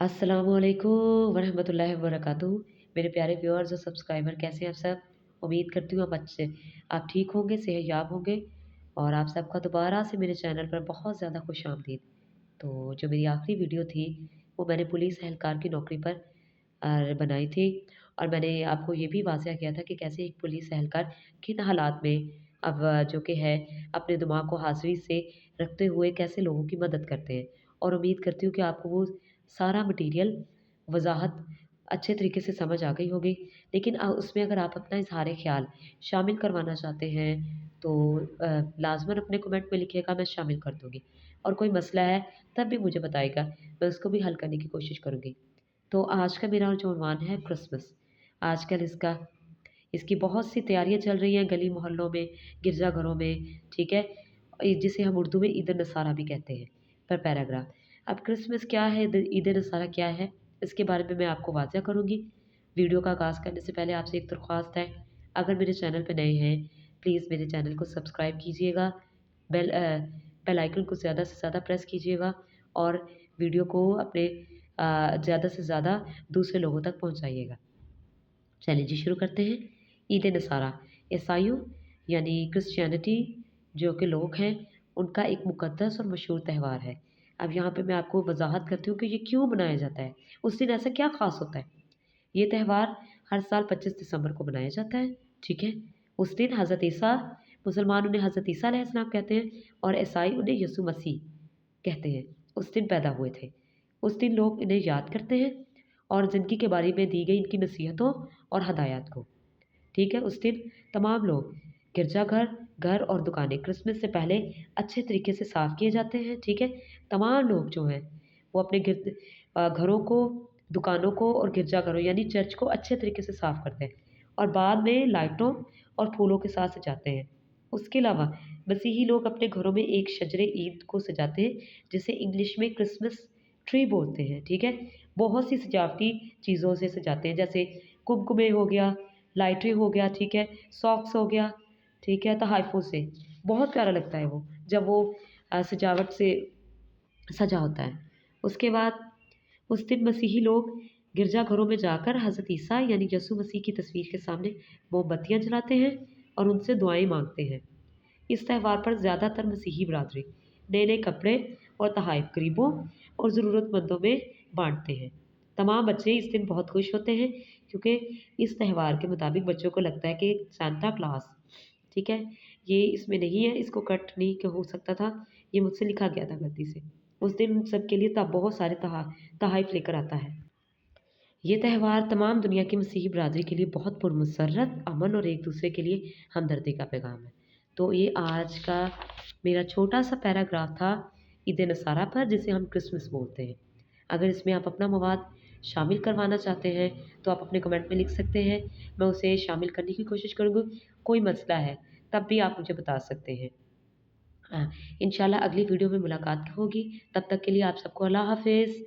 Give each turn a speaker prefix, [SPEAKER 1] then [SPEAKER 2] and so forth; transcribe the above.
[SPEAKER 1] अस्सलामुअलैकुम वरहमतुल्लाहि वबरकातुहू। मेरे प्यारे व्यूअर्स और सब्सक्राइबर, कैसे हैं आप सब? उम्मीद करती हूँ आप ठीक होंगे, सेहतयाब होंगे। और आप सबका दोबारा से मेरे चैनल पर बहुत ज़्यादा खुश आमदीद। तो जो मेरी आखिरी वीडियो थी वो मैंने पुलिस एहलकार की नौकरी पर बनाई थी। और मैंने आपको ये भी वाज़ह किया था कि कैसे एक पुलिस एहलकार किन हालात में अब जो कि है अपने दिमाग को हाज़िरी से रखते हुए कैसे लोगों की मदद करते हैं। और उम्मीद करती हूँ कि आपको वो सारा मटीरियल वज़ाहत अच्छे तरीके से समझ आ गई होगी। लेकिन उसमें अगर आप अपना इज़हार ख़्याल शामिल करवाना चाहते हैं तो लाज़िमन अपने कमेंट में लिखिएगा, मैं शामिल कर दूँगी। और कोई मसला है तब भी मुझे बताइएगा, मैं उसको भी हल करने की कोशिश करूँगी। तो आज का मेरा जो उन्वान है क्रिसमस। आजकल इसकी बहुत सी तैयारियाँ चल रही हैं गली मोहल्लों में, गिरजाघरों में, ठीक है? जिसे हम उर्दू में ईद नसारा भी कहते हैं, पर पैराग्राफ। अब क्रिसमस क्या है, ईद नसारा क्या है, इसके बारे में मैं आपको वाज़ह करूँगी। वीडियो का आगाज़ करने से पहले आपसे एक दरख्वास्त है, अगर मेरे चैनल पे नए हैं, प्लीज़ मेरे चैनल को सब्सक्राइब कीजिएगा, बेल आइकन को ज़्यादा से ज़्यादा प्रेस कीजिएगा और वीडियो को अपने ज़्यादा से ज़्यादा दूसरे लोगों तक पहुँचाइएगा। चलिए जी, शुरू करते हैं। ईद नसारा ईसाइयों यानी क्रिश्चियनिटी जो कि लोग हैं, उनका एक मुक़द्दस और मशहूर त्यौहार है। अब यहाँ पे मैं आपको वज़ाहत करती हूँ कि ये क्यों मनाया जाता है, उस दिन ऐसा क्या ख़ास होता है। ये त्यौहार हर साल 25 दिसंबर को मनाया जाता है, ठीक है? उस दिन हज़रत ईसा, मुसलमान उन्हें हज़रत ईसा अलैहिस्सलाम कहते हैं और ईसाई उन्हें यीशु मसीह कहते हैं, उस दिन पैदा हुए थे। उस दिन लोग इन्हें याद करते हैं और ज़िंदगी के बारे में दी गई इनकी नसीहतों और हदायत को, ठीक है? उस दिन तमाम लोग गिरजाघर, घर और दुकानें क्रिसमस से पहले अच्छे तरीके से साफ़ किए जाते हैं, ठीक है? तमाम लोग जो हैं वो अपने घरों को, दुकानों को और गिरजाघरों यानी चर्च को अच्छे तरीके से साफ़ करते हैं और बाद में लाइटों और फूलों के साथ सजाते हैं। उसके अलावा मसीही लोग अपने घरों में एक शजरे ईद को सजाते हैं, जिसे इंग्लिश में क्रिसमस ट्री बोलते हैं, ठीक है? बहुत सी सजावटी चीज़ों से सजाते हैं, जैसे कुमकुमे हो गया, लाइटें हो गया, ठीक है? सॉक्स हो गया, ठीक है? तोहफ़ों से बहुत प्यारा लगता है वो, जब वो सजावट से सजा होता है। उसके बाद उस दिन मसीही लोग गिरजाघरों में जाकर हज़रत ईसा यानी यीशु मसीह की तस्वीर के सामने मोमबत्तियाँ जलाते हैं और उनसे दुआएँ माँगते हैं। इस त्यौहार पर ज़्यादातर मसीही बिरादरी नए-नए कपड़े और तोहफ़े गरीबों और ज़रूरतमंदों में बाँटते हैं। तमाम बच्चे इस दिन बहुत खुश होते हैं क्योंकि इस त्यौहार के मुताबिक बच्चों को लगता है कि सांता क्लॉस, ठीक है, ये इसमें नहीं है, इसको कट नहीं क हो सकता था, ये मुझसे लिखा गया था गलती से। उस दिन सबके लिए बहुत सारे तोहफ़े लेकर आता है। ये त्यौहार तमाम दुनिया की मसीही बिरादरी के लिए बहुत पुरमसरत, अमन और एक-दूसरे के लिए हमदर्दी का पैगाम है। तो ये आज का मेरा छोटा-सा पैराग्राफ था ईद नसारा पर, जिसे हम क्रिसमस बोलते हैं। अगर इसमें आप अपना मवाद शामिल करवाना चाहते हैं, तो आप अपने कमेंट में लिख सकते हैं। मैं उसे शामिल करने की कोशिश करूँगी। कोई मसला है, तब भी आप मुझे बता सकते हैं। हाँ, इंशाल्लाह अगली वीडियो में मुलाकात होगी। तब तक के लिए आप सबको अल्लाह हाफ़िज़।